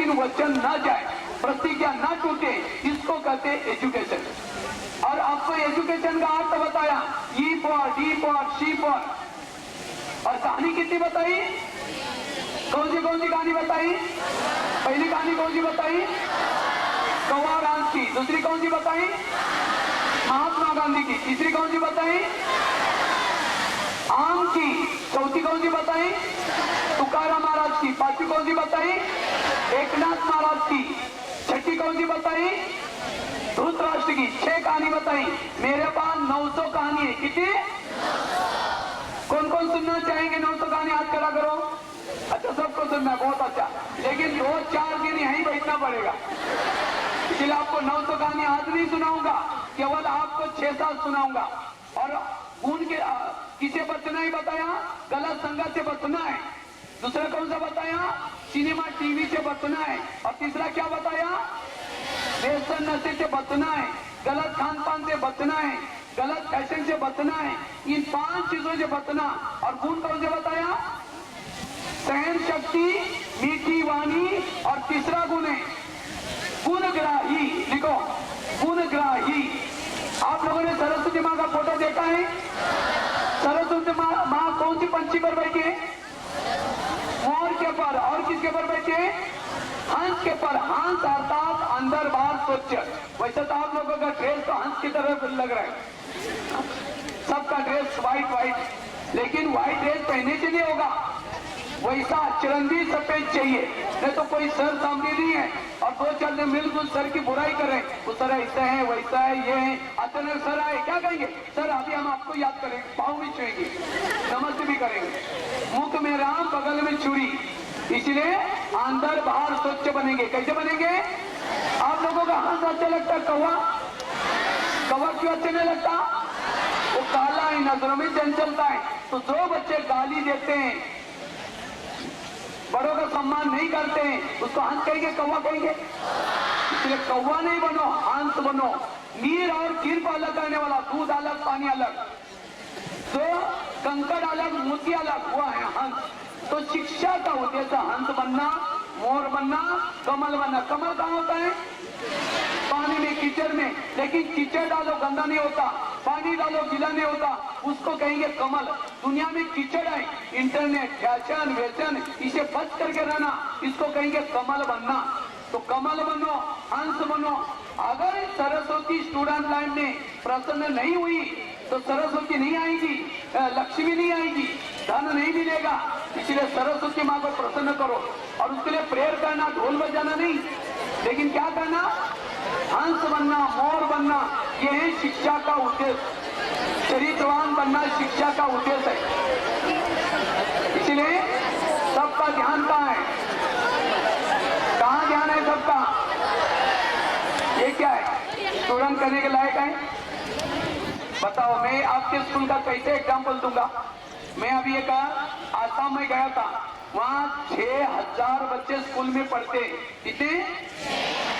लेकिन वचन न जाए, प्रतिज्ञा न टूटे, इसको कहते एजुकेशन। और आपको एजुकेशन का अर्थ बताया, E for, D for, C for. और कहानी कितनी बताई? कौन सी कहानी बताई? पहली कहानी कौन सी बताई? कौवा और हंस की। दूसरी कौन सी बताई? महात्मा गांधी की। तीसरी कौन सी बताई? आम की। चौथी कौन सी बताई? तुकाराम महाराज की। पांचवी कौन सी बताई? एकनाथ महाराज की। छठी कौन सी बताई? धृतराष्ट्र की। 6 कहानी बताई। मेरे पास 900 कहानी है। कितनी? कौन कौन सुनना चाहेंगे 900 कहानी? हाथ खड़ा करो। अच्छा, सबको सुनना है, बहुत अच्छा। लेकिन 2-4 दिन यहीं बैठना पड़ेगा, इसलिए आपको 900 कहानी आज नहीं सुनाऊंगा, केवल आपको 6-7 सुनाऊंगा। और उनके किसे बचना ही बताया? गलत संगत से बचना है। दूसरा कौन सा बताया? सिनेमा टीवी से बचना है। और तीसरा क्या बताया? व्यसन नशे से बचना है, गलत खान पान से बचना है, गलत फैशन से बचना है। इन 5 चीजों से बचना। और गुण कौन से बताया? सहन शक्ति, मीठी वाणी। और तीसरा गुण है गुणग्राही। लिखो, गुणग्राही। आप लोगों ने सरस्वती माँ का फोटो देखा है? सरस्वती माँ कौन सी पंछी पर बैठी है? मोर के पर। और किसके पर बैठे? हंस के पर। हंस अर्थात अंदर बाहर स्वच्छ। वैसे तो आप लोगों का ड्रेस तो हंस की तरह लग रहा है, सबका ड्रेस व्हाइट, लेकिन व्हाइट ड्रेस पहनने से नहीं होगा, वैसा चिरंजी सफेद चाहिए। नहीं तो कोई सर सामने नहीं है और 2-4 दिन मिलकर सर की बुराई करें, वो सर ऐसा है, वैसा है, ये है। अचानक सर आए, क्या कहेंगे? सर अभी हम आपको याद करेंगे, पाँव भी छुएंगे, नमस्ते भी करेंगे। मुख में राम, बगल में छुरी। इसलिए अंदर बाहर स्वच्छ बनेंगे। कैसे बनेंगे? आप लोगों का हंस अच्छा लगता है? कौवा क्यों अच्छा नहीं लगता? वो काला है, नजरों में चंचलता है। तो जो बच्चे गाली देते हैं, बड़ों का सम्मान नहीं करते हैं, उसको हंस कहेंगे, कौवा कहेंगे? इसलिए कौवा नहीं बनो, हंस बनो। नीर और कीर को अलग करने वाला, दूध अलग, पानी अलग, तो कंकड़ अलग, मोती अलग, हुआ है हंस। तो शिक्षा का उद्देश्य हंस बनना, मोर बनना, कमल बनना। कमल कहाँ होता है? पानी में, कीचड़ में। लेकिन कीचड़ डालो गंदा नहीं होता, पानी डालो गीला नहीं होता, उसको कहेंगे कमल। दुनिया में कीचड़ है, इंटरनेट, फैशन, वेशन, इसे बच करके रहना, इसको कहेंगे कमल बनना। तो कमल बनो, हंस बनो। अगर सरस्वती स्टूडेंट लाइन में प्रसन्न नहीं हुई तो सरस्वती नहीं आएगी, लक्ष्मी नहीं आएगी, धन नहीं मिलेगा। इसलिए सरस्वती माँ को प्रसन्न करो और उसके लिए प्रेयर करना, ढोल बजाना नहीं, लेकिन क्या करना? हंस बनना, मोर बनना। यह है शिक्षा का उद्देश्य। चरित्रवान बनना शिक्षा का उद्देश्य है। इसलिए सबका ध्यान कहाँ है? कहाँ ध्यान है सबका? ये क्या है? स्टूडेंट करने के लायक है? बताओ, मैं आपके स्कूल का कैसे एग्जाम्पल दूंगा? मैं अभी एक आसाम में गया था, वहाँ 6000 बच्चे स्कूल में पढ़ते। कितने?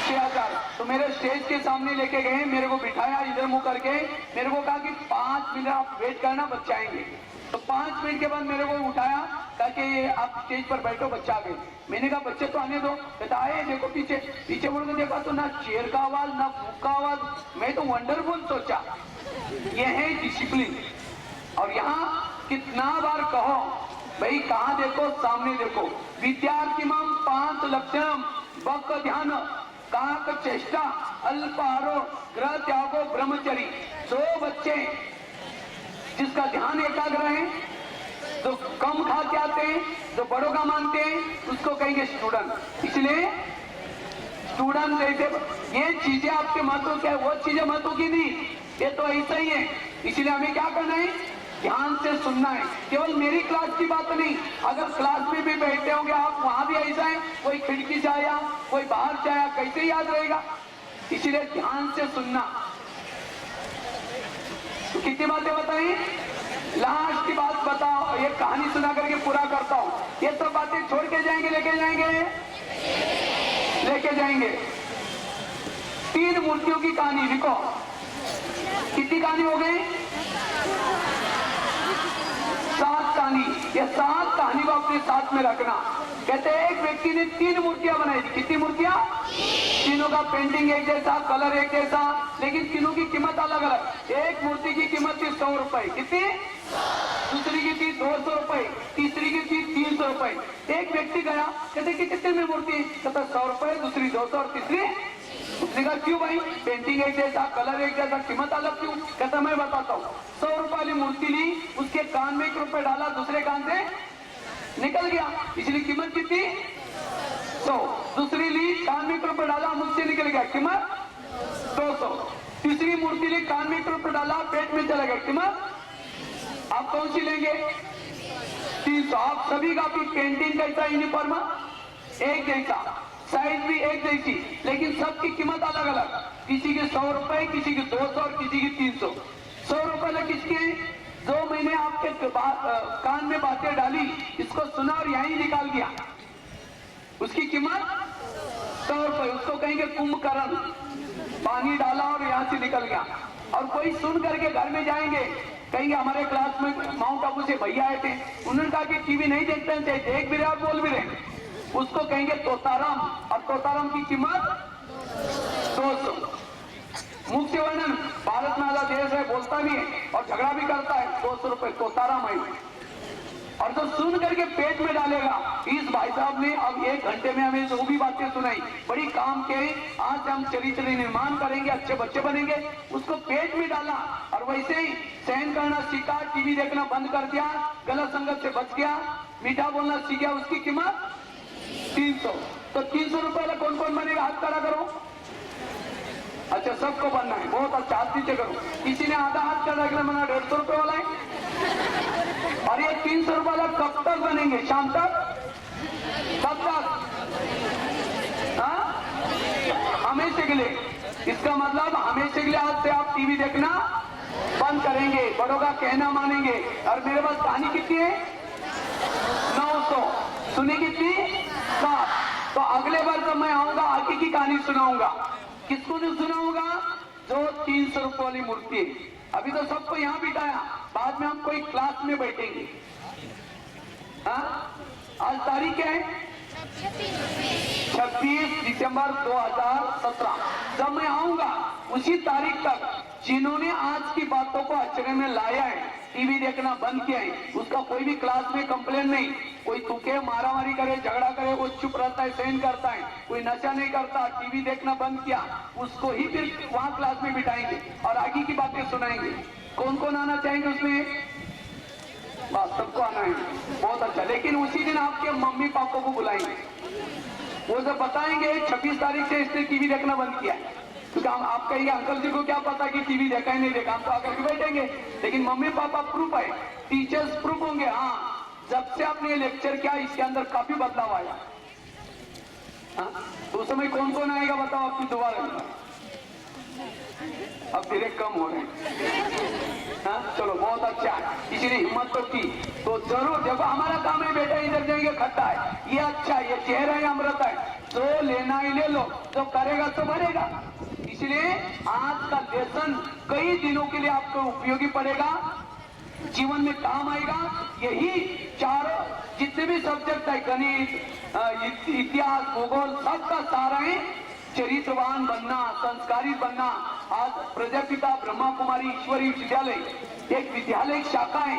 6000। तो मेरे स्टेज के सामने लेके गए, मेरे को बिठाया इधर मुंह करके, मेरे को कहा कि 5 मिनट आप वेट करना, बच्चे आएंगे। तो 5 मिनट के बाद मेरे को उठाया, ताकि आप स्टेज पर बैठो, बच्चा आ गए। मैंने कहा बच्चे तो आने दो। कहता आए, देखो पीछे मुड़ के देखा तो ना चेयर का आवाज, ना बुक का आवाज। मैं तो वंडरफुल सोचा, ये है डिसिप्लिन। और यहाँ कितना बार कहो भाई, कहाँ देखो? सामने देखो। विद्यार्थी मम 5 लक्षणम बक ध्यान, काक चेष्टा, अल्पाहारो, ग्रह त्यागो, ब्रह्मचरी। 2 बच्चे जिसका ध्यान एकाग्र है, जो कम खा के आते हैं, जो बड़ों का मानते हैं, उसको कहेंगे स्टूडेंट। इसलिए स्टूडेंट जैसे ये चीजें आपके महत्व क्या है, वो चीजें महत्व की नहीं, ये तो ऐसा ही है। इसलिए हमें क्या करना है? ध्यान से सुनना है। केवल मेरी क्लास की बात नहीं, अगर क्लास में भी बैठते होंगे आप, वहां भी ऐसा है, कोई खिड़की से आया, कोई बाहर से आया, कैसे याद रहेगा? इसलिए ध्यान से सुनना। तो कितनी बातें बताई? लास्ट की बात बताओ, ये कहानी सुना करके पूरा करता हूं। ये सब बातें छोड़ के जाएंगे, लेके जाएंगे। 3 मूर्तियों की कहानी लिखो। कितनी कहानी हो गई? 7 कहानी। ये 7 कहानी को अपने साथ में रखना। कहते हैं एक व्यक्ति ने 3 मूर्तियां बनाई थी। कितनी मूर्तियां? तीनों का पेंटिंग एक जैसा, कलर एक जैसा, लेकिन तीनों की कीमत अलग अलग। एक मूर्ति की कीमत थी 100 रुपए। कितनी? दूसरी की थी 200 रुपए, तीसरी की थी 300 रुपए। एक व्यक्ति गया, कहते कि कितने में मूर्ति? कहता 100 रुपए, दूसरी 200 और तीसरी। उसने कहा क्यों भाई, पेंटिंग एक जैसा, कलर एक जैसा, कीमत अलग क्यों? कहता मैं बताता हूँ। 100 रुपए वाली मूर्ति ली, उसके कान में 1 रुपए डाला, दूसरे कान से निकल गया, इसलिए कीमत कितनी? 100। दूसरी ली, कान में 1 रुपए डाला, मुझसे निकल गया, कीमत 200। तीसरी मूर्ति ली, कान में 1 रुपए डाला, पेट में चला गया, कीमत? आप कौन सी लेंगे? 300। आप सभी का भी पेंटिंग कैसा यूनिफॉर्म? एक जैसा, साइज भी एक जैसी, लेकिन सबकी कीमत अलग अलग। किसी के 100 रुपए, किसी की 200 और किसी की 300। 100 रुपए किसके? जो मैंने आपके कान में बातें डाली, इसको सुना और यहीं निकाल दिया, उसकी कीमत 100 रुपए। उसको कहेंगे कुंभकर्ण, पानी डाला और यहां से निकल गया। और कोई सुन करके घर में जाएंगे, कहेंगे हमारे क्लास में माउंट आबू से भैया आए थे, उन्होंने कहा कि टीवी नहीं देखते हैं, चाहे देख भी रहे और बोल भी रहे। उसको कहेंगे तोताराम, और तोताराम की कीमत 200। मुख से वर्णन, भारत में आधा देश है, बोलता भी है और झगड़ा भी करता है, 200 रुपए तोताराम है। और जो सुन करके पेट में डालेगा, इस भाई साहब ने अब 1 घंटे में हमें जो भी बातें सुनाई, बड़ी काम के, आज से हम चरित्र निर्माण करेंगे, अच्छे बच्चे बनेंगे, उसको पेट में डाला और वैसे ही सहन करना सीखा, टीवी देखना बंद कर दिया, गलत संगत से बच गया, मीठा बोलना सीख गया, उसकी कीमत 300। तो 300 रुपए वाला कौन कौन बनेगा? हाथ खड़ा करो। अच्छा, सबको बनना है, बहुत अच्छा, हाथ नीचे करो। किसी ने आधा हाथ खड़ा किया, मना 150 रुपए वाला है। और ये 300 रुपए वाला कब तक बनेंगे? शाम तक? कब तक? हमेशा के लिए। इसका मतलब हमेशा के लिए आज से आप टीवी देखना बंद करेंगे, बड़ों का कहना मानेंगे। और मेरे पास कहानी कितनी है? 900। सुनी कितनी? 7। तो अगले बार जब मैं आऊंगा, आगे की कहानी सुनाऊंगा। किसको नहीं सुनाऊंगा? जो 300 रुपए वाली मूर्ति है। अभी तो सबको यहाँ बिठाया, बाद में हम कोई क्लास में बैठेंगे। आज तारीख क्या है? 26 दिसंबर 2017। जब मैं आऊंगा उसी तारीख तक जिन्होंने आज की बातों को अचरे में लाया है, टीवी देखना बंद किया है, उसका कोई भी क्लास में कंप्लेन नहीं। कोई थूके, मारामारी करे, झगड़ा करे, वो चुप रहता है, सहन करता है। कोई नशा नहीं करता, टीवी देखना बंद किया, उसको ही फिर वहां क्लास में बिठाएंगे और आगे की बातें सुनाएंगे। कौन कौन आना चाहेंगे उसमें? बस सबको आना है, बहुत अच्छा। लेकिन उसी दिन आपके मम्मी पापा को बुलाएंगे, वो जब बताएंगे 26 तारीख से इसने टीवी देखना बंद किया है, क्योंकि हम आप कहेंगे अंकल जी को क्या पता कि टीवी देखा है नहीं देखा, हम तो आकर के बैठेंगे। लेकिन मम्मी पापा प्रूफ है, टीचर्स प्रूफ होंगे। हाँ, जब से आपने लेक्चर किया इसके अंदर काफी बदलाव आया। तो उस समय कौन कौन आएगा बताओ? आपकी दोबारा अब धीरे कम हो रहे हैं। चलो बहुत अच्छा है, इसीलिए हिम्मत तो की। तो जरूर देखो, हमारा काम है बेटा, इधर जाएंगे खट्टा है, ये अच्छा है, ये चेहरा है, अमृत है, जो लेना ही ले लो, जो करेगा तो भरेगा। इसलिए आज का लेसन कई दिनों के लिए आपको उपयोगी पड़ेगा, जीवन में काम आएगा। यही चारों जितने भी सब्जेक्ट है, गणित, इतिहास, भूगोल, सबका सारा है चरित्रवान बनना, संस्कारित बनना। आज प्रजापिता ब्रह्मा कुमारी ईश्वरी विद्यालय एक विद्यालय शाखा है।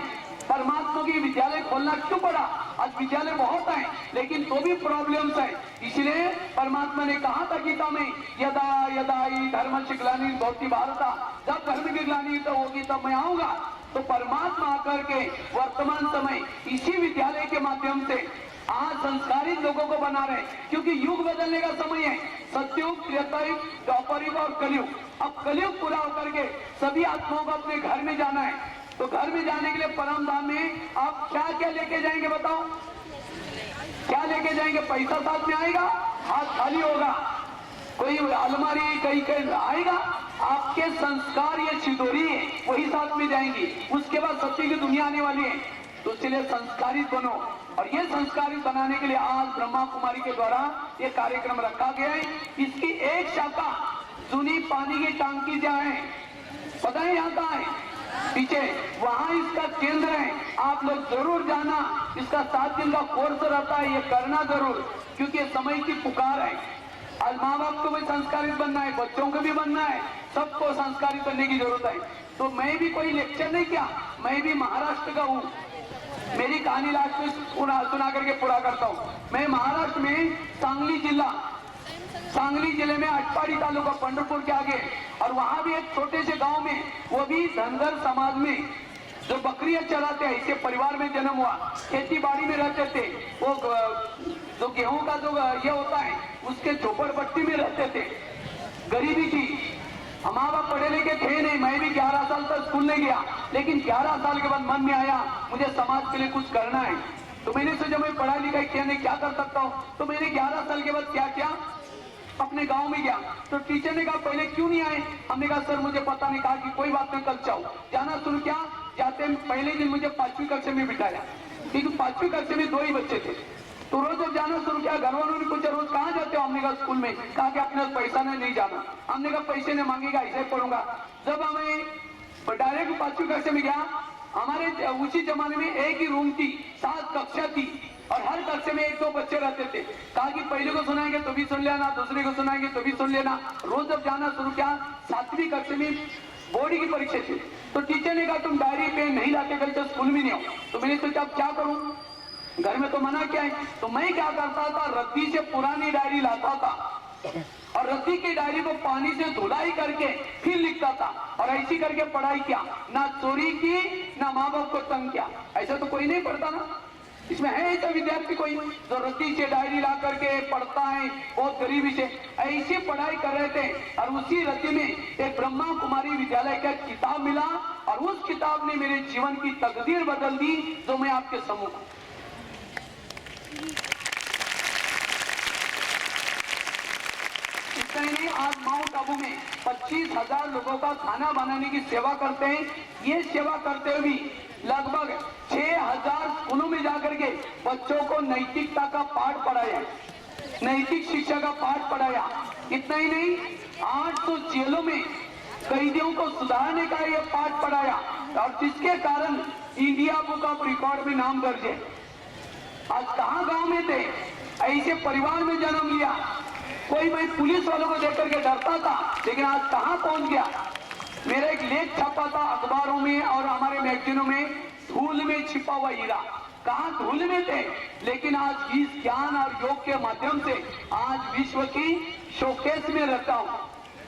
परमात्मा की विद्यालय खोलना क्यों पड़ा? आज विद्यालय बहुत है, लेकिन तो भी प्रॉब्लम्स है। इसलिए परमात्मा ने कहा था गीता में, यदा यदा ही धर्मस्य ग्लानिर्भवति भवति भारत, जब धर्म की ग्लानि तो होगी तब मैं आऊंगा। तो परमात्मा आकर के वर्तमान समय इसी विद्यालय के माध्यम से आज संस्कारित लोगों को बना रहे, क्योंकि युग बदलने का समय है। सतयुग, त्रेतायुग, द्वापरयुग और कलयुग। अब कलयुग पूरा होकर के सभी आत्माओं को अपने घर में जाना है। तो घर में जाने के लिए परम धाम में आप क्या क्या लेके जाएंगे बताओ? क्या लेके जाएंगे? पैसा साथ में आएगा? हाथ खाली होगा? कोई अलमारी कहीं कहीं आएगा? आपके संस्कार ये छिदोरी है, वही साथ में जाएंगी। उसके बाद सत्य की दुनिया आने वाली है। तो इसलिए संस्कारित बनो। और ये संस्कारित बनाने के लिए आज ब्रह्मा कुमारी के द्वारा ये कार्यक्रम रखा गया है। इसकी एक शाखा सुनी पानी की टांकी जहाँ है, पता है यहाँ कहाँ है? पीछे वहां इसका केंद्र है, आप लोग जरूर जाना। इसका 7 दिन का कोर्स रहता है, ये करना जरूर, क्योंकि ये समय की पुकार है। आज माँ बाप को भी संस्कारित बनना है, बच्चों को भी बनना है, सबको संस्कारित करने की जरूरत है। तो मैं भी कोई लेक्चर नहीं किया, मैं भी महाराष्ट्र का हूँ। मेरी कहानी लास्ट में सुना करके पूरा करता हूँ। मैं महाराष्ट्र में सांगली जिले में अटपाड़ी तालुका पंढरपुर के आगे, और वहां भी एक छोटे से गांव में, वो भी धनगर समाज में जो बकरियां चराते हैं, इसके परिवार में जन्म हुआ, खेती बाड़ी में रहते थे। वो जो गेहूं का जो ये होता है, उसके झोपड़पट्टी में रहते थे, गरीबी थी। माँ बाप पढ़े लिखे थे नहीं, मैं भी 11 साल तक स्कूल नहीं गया, लेकिन 11 साल के बाद मन में आया मुझे समाज के लिए कुछ करना है। तो मैंने सोचा मैं पढ़ाई लिखाई क्या कर सकता हूँ। तो मैंने 11 साल के बाद क्या किया, अपने गांव में गया। तो टीचर ने कहा पहले क्यों नहीं आए। हमने कहा सर मुझे पता नहीं। कहा कि कोई बात नहीं, कल जाओ। जाना शुरू किया। जाते पहले दिन मुझे 5वीं कक्षा में बिठाया, क्योंकि 5वीं कक्षा में 2 ही बच्चे थे। तो रोज जब जाना शुरू किया, घर वालों ने पूछा रोज कहाँ जाते हो। हमने कहा स्कूल में। कहा कि अपने पैसा नहीं जाना। हमने कहा पैसे नहीं मांगेगा, ऐसे पढ़ूंगा। जब हमें डायरेक्ट 5वीं कक्षा में गया, हमारे उसी जमाने में एक ही रूम थी, 7 कक्षा थी, और हर कक्षा में 1-2 बच्चे रहते थे। कहा कि पहले को सुनाएंगे तो भी सुन लेना, दूसरे को सुनाएंगे तो भी सुन लेना। रोज जब जाना शुरू किया, 7वीं कक्षा में बोर्ड की परीक्षा थी। तो टीचर ने कहा तुम डायरी पेन नहीं लाते कल तो स्कूल में नहीं हो। तो मैंने सोचा अब क्या करूं, घर में तो मना किया है। तो मैं क्या करता था, रद्दी से पुरानी डायरी लाता था, और रद्दी की डायरी को पानी से धुलाई करके फिर लिखता था, और ऐसी करके पढ़ाई किया। ना चोरी की, ना माँ बाप को तंग किया। ऐसा तो कोई नहीं पढ़ता ना। इसमें है ऐसा विद्यार्थी कोई जो रद्दी से डायरी ला करके पढ़ता है, बहुत गरीबी से ऐसी पढ़ाई कर रहे थे। और उसी रद्दी में एक ब्रह्मा कुमारी विद्यालय का किताब मिला, और उस किताब ने मेरे जीवन की तकदीर बदल दी, जो मैं आपके सम्मुख। इतना ही नहीं, आज माउंट आबू में 25,000 लोगों का खाना बनाने की सेवा करते हैं। ये सेवा करते हुए भी लगभग 6,000 स्कूलों में जाकर के बच्चों को नैतिकता का पाठ पढ़ाया, नैतिक शिक्षा का पाठ पढ़ाया। इतना ही नहीं, 800 जेलों में कैदियों को सुधारने का यह पाठ पढ़ाया, और जिसके कारण इंडिया बुक ऑफ रिकॉर्ड में नाम दर्ज है। आज कहाँ गांव में थे, ऐसे परिवार में जन्म लिया। कोई मैं पुलिस वालों को देख करके डरता था, लेकिन आज कहाँ पहुंच गया। मेरा एक लेख छपा था अखबारों में और हमारे मैगजीनों में, धूल में छिपा हुआ हीरा। कहाँ धूल में थे, लेकिन आज इस ज्ञान और योग के माध्यम से आज विश्व की शोकेस में रहता हूँ।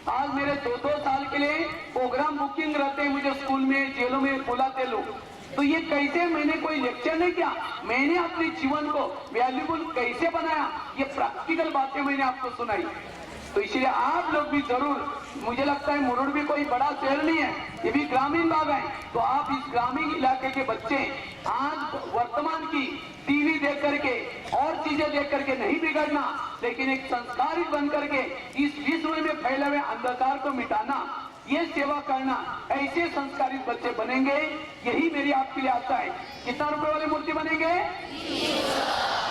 आज मेरे 2-2 साल के लिए प्रोग्राम बुकिंग रहते हैं मुझे स्कूल में, जेलों में बुलाते लोग। तो ये कैसे, मैंने कोई लेक्चर नहीं किया, मैंने अपने जीवन को वैल्यूबल कैसे बनाया, ये प्रैक्टिकल बातें मैंने आपको सुनाई। तो इसलिए आप लोग भी जरूर, मुझे लगता है मुरुड़ भी कोई बड़ा शहर नहीं है, ये भी ग्रामीण भाग है। तो आप इस ग्रामीण इलाके के बच्चे आज वर्तमान की टीवी देख करके और चीजें देख करके नहीं बिगड़ना, लेकिन एक संस्कारित बन करके इस विश्व में फैले हुए अंधकार को मिटाना, ये सेवा करना, ऐसे संस्कारित बच्चे बनेंगे। यही मेरी आपके लिए आशा है। कितना रुपए वाली मूर्ति बनेंगे,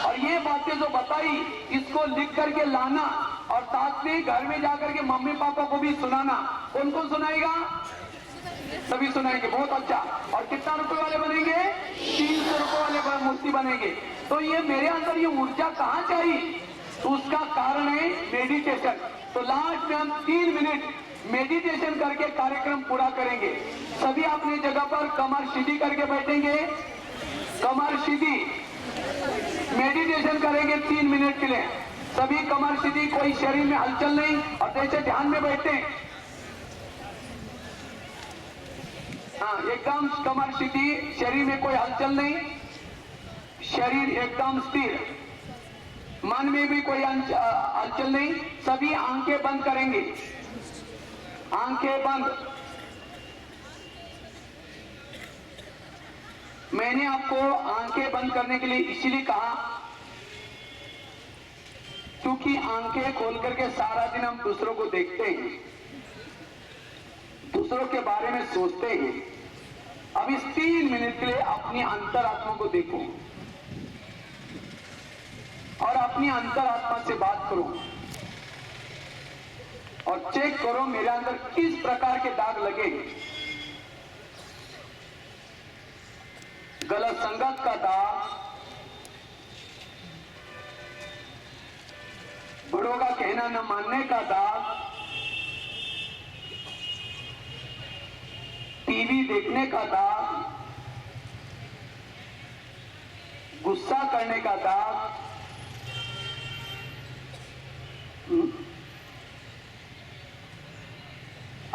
और ये बातें जो बताई इसको लिख करके लाना, और साथ में घर में जाकर के मम्मी पापा को भी सुनाना। कौन कौन सुनाएगा, सभी सुनाएंगे, बहुत अच्छा। और कितना रुपए वाले बनेंगे, 300 रुपए वाले मूर्ति बनेंगे। तो ये मेरे अंदर ये ऊर्जा कहाँ चाहिए, तो उसका कारण है मेडिटेशन। तो लास्ट में हम 3 मिनट मेडिटेशन करके कार्यक्रम पूरा करेंगे। सभी अपनी जगह पर कमर सीधी करके बैठेंगे, कमर सीधी, मेडिटेशन करेंगे 3 मिनट के लिए। सभी कमर सीधी, कोई शरीर में हलचल नहीं, और जैसे ध्यान में बैठे, हाँ एकदम कमर सीधी, शरीर में कोई हलचल नहीं, शरीर एकदम स्थिर, मन में भी कोई हलचल नहीं। सभी आंखें बंद करेंगे, आंखें बंद। मैंने आपको आंखें बंद करने के लिए इसलिए कहा, क्योंकि आंखें खोल करके सारा दिन हम दूसरों को देखते हैं, दूसरों के बारे में सोचते हैं। अब इस 3 मिनट के लिए अपनी अंतरात्मा को देखो, और अपनी अंतरात्मा से बात करो, और चेक करो मेरे अंदर किस प्रकार के दाग लगे। गलत संगत का दाग, बड़ों का कहना न मानने का दाग, टीवी देखने का दाग, गुस्सा करने का दाग,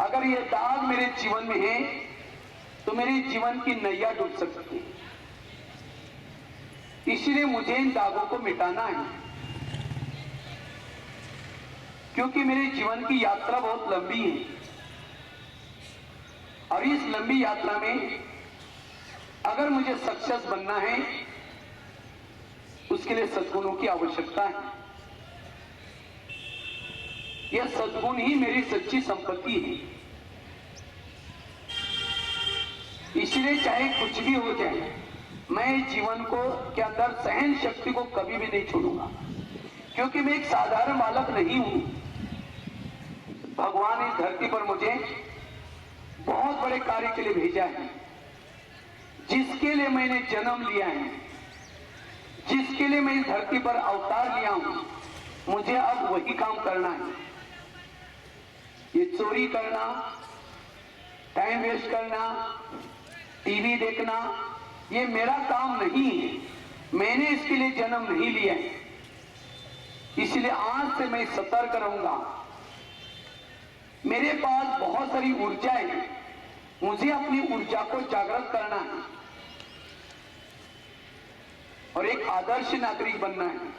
अगर ये दाग मेरे जीवन में है तो मेरे जीवन की नैया डूब सकती है। इसलिए मुझे इन दागों को मिटाना है, क्योंकि मेरे जीवन की यात्रा बहुत लंबी है और इस लंबी यात्रा में अगर मुझे सक्सेस बनना है उसके लिए सद्गुणों की आवश्यकता है। यह सद्गुण ही मेरी सच्ची संपत्ति है। इसलिए चाहे कुछ भी हो जाए, मैं जीवन को के अंदर सहन शक्ति को कभी भी नहीं छोड़ूंगा, क्योंकि मैं एक साधारण बालक नहीं हूं। भगवान इस धरती पर मुझे बहुत बड़े कार्य के लिए भेजा है, जिसके लिए मैंने जन्म लिया है, जिसके लिए मैं इस धरती पर अवतार लिया हूं। मुझे अब वही काम करना है। ये चोरी करना, टाइम वेस्ट करना, टीवी देखना, ये मेरा काम नहीं है। मैंने इसके लिए जन्म नहीं लिया है। इसलिए आज से मैं सतर्क रहूंगा। मेरे पास बहुत सारी ऊर्जा है, मुझे अपनी ऊर्जा को जागृत करना है और एक आदर्श नागरिक बनना है।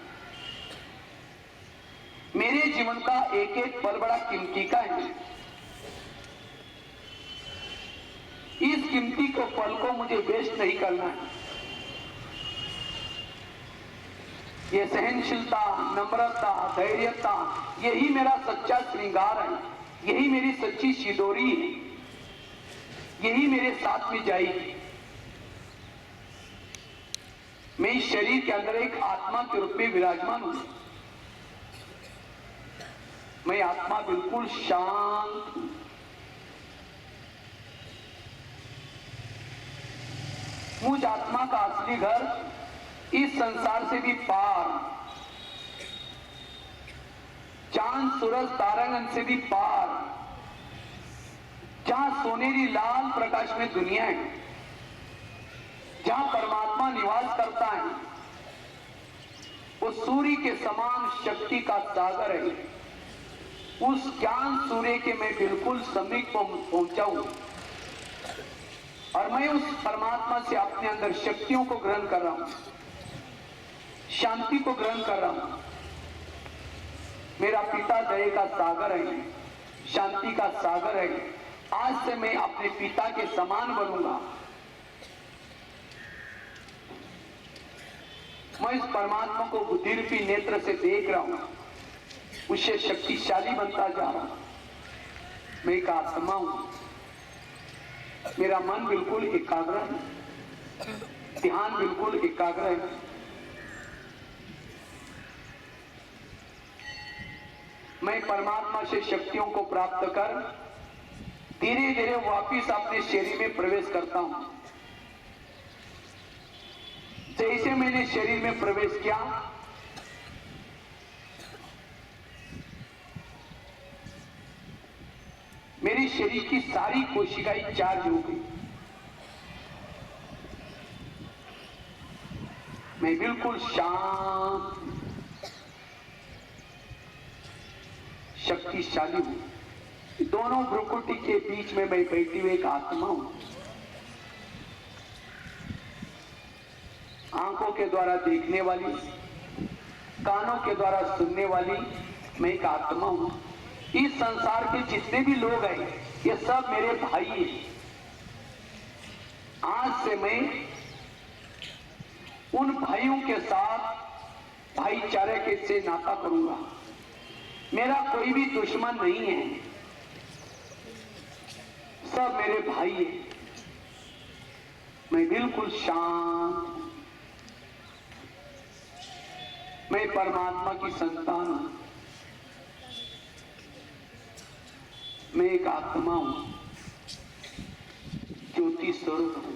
मेरे जीवन का एक एक पल बड़ा कीमती का है। इस कीमती को पल को मुझे वेस्ट नहीं करना है। ये सहनशीलता, नम्रता, धैर्यता, यही मेरा सच्चा श्रृंगार है, यही मेरी सच्ची सिदोरी है, यही मेरे साथ में जाएगी। मैं इस शरीर के अंदर एक आत्मा के रूप में विराजमान हूं। मैं आत्मा बिल्कुल शांत हूं। मुझ आत्मा का असली घर इस संसार से भी पार, चांद सूरज तारागण से भी पार, जहां सोनेरी लाल प्रकाश में दुनिया है, जहां परमात्मा निवास करता है, वो सूर्य के समान शक्ति का सागर है। उस ज्ञान सूर्य के मैं बिल्कुल समीप पहुंचा हूं और मैं उस परमात्मा से अपने अंदर शक्तियों को ग्रहण कर रहा हूं, शांति को ग्रहण कर रहा हूं। मेरा पिता दया का सागर है, शांति का सागर है। आज से मैं अपने पिता के समान बनूंगा। मैं इस परमात्मा को बुद्धिरूपी नेत्र से देख रहा हूं, उससे शक्तिशाली बनता जा रहा हूं। मैं एक आत्मा हूं। मेरा मन बिल्कुल एकाग्र है, ध्यान बिल्कुल एकाग्र है। मैं परमात्मा से शक्तियों को प्राप्त कर धीरे धीरे वापिस अपने शरीर में प्रवेश करता हूं। जैसे मैंने शरीर में प्रवेश किया, मेरे शरीर की सारी कोशिकाएं चार्ज हो गई। मैं बिल्कुल शांत, शक्तिशाली हूं। दोनों भ्रुकुटी के बीच में मैं बैठी हुई एक आत्मा हूं। आंखों के द्वारा देखने वाली, कानों के द्वारा सुनने वाली मैं एक आत्मा हूं। इस संसार के जितने भी लोग हैं, ये सब मेरे भाई हैं। आज से मैं उन भाइयों के साथ भाईचारे के से नाता करूंगा। मेरा कोई भी दुश्मन नहीं है, सब मेरे भाई हैं। मैं बिल्कुल शांत हूं। मैं परमात्मा की संतान हूं। मैं एक आत्मा हूं, ज्योति स्वरूप हूं।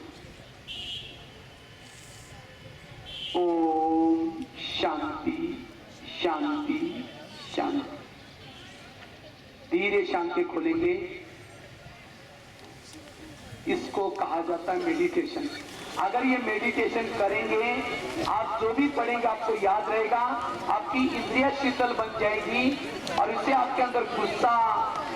ओम शांति शांति शांति। धीरे शांति खोलेंगे। इसको कहा जाता है मेडिटेशन। अगर ये मेडिटेशन करेंगे, आप जो भी पढ़ेंगे आपको याद रहेगा, आपकी इंद्रिय शीतल बन जाएगी और इससे आपके अंदर गुस्सा,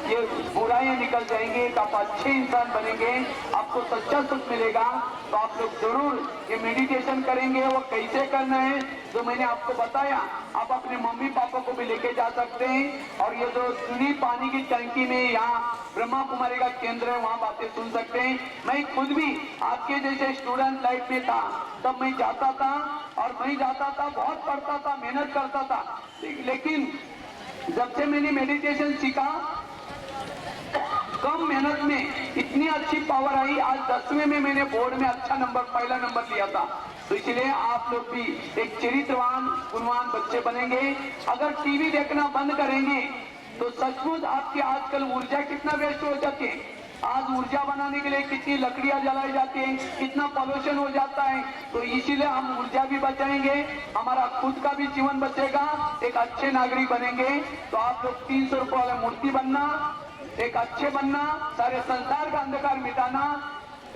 ये बुराइयां निकल जाएंगे, आप अच्छे इंसान बनेंगे, आपको सच्चा सुख मिलेगा। तो आप लोग जरूर ये मेडिटेशन करेंगे। वो कैसे करना है जो मैंने आपको बताया, आप अपने मम्मी पापा को भी लेके जा सकते हैं। और ये जो चुनी पानी की टंकी में यहाँ ब्रह्मा कुमारी का केंद्र है, वहाँ बातें सुन सकते हैं। मैं खुद भी आपके जैसे स्टूडेंट लाइफ में था, तब मैं जाता था और मैं जाता था, बहुत पढ़ता था, मेहनत करता था, लेकिन जब से मैंने मेडिटेशन सीखा, कम मेहनत में इतनी अच्छी पावर आई। आज 10वीं में मैंने बोर्ड में अच्छा नंबर, पहला नंबर लिया था। तो इसलिए आप लोग भी एक चरित्रवान गुणवान बच्चे बनेंगे। अगर टीवी देखना बंद करेंगे तो सचमुच आपकी आजकल ऊर्जा कितना वेस्ट हो जाती है। आज ऊर्जा बनाने के लिए कितनी लकड़ियां जलाई जाती है, कितना पॉल्यूशन हो जाता है। तो इसीलिए हम ऊर्जा भी बचाएंगे, हमारा खुद का भी जीवन बचेगा, एक अच्छे नागरिक बनेंगे। तो आप लोग 300 रुपये वाला मूर्ति बनना, एक अच्छे बनना, सारे संसार का अंधकार मिटाना,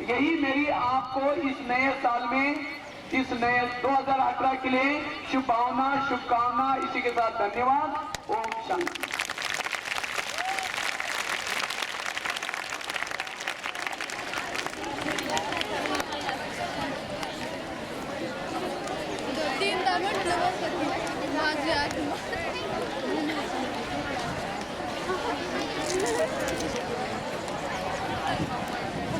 यही मेरी आपको इस नए साल में, इस नए 2018 के लिए शुभभावना, शुभकामना। इसी के साथ धन्यवाद। ओम शांति।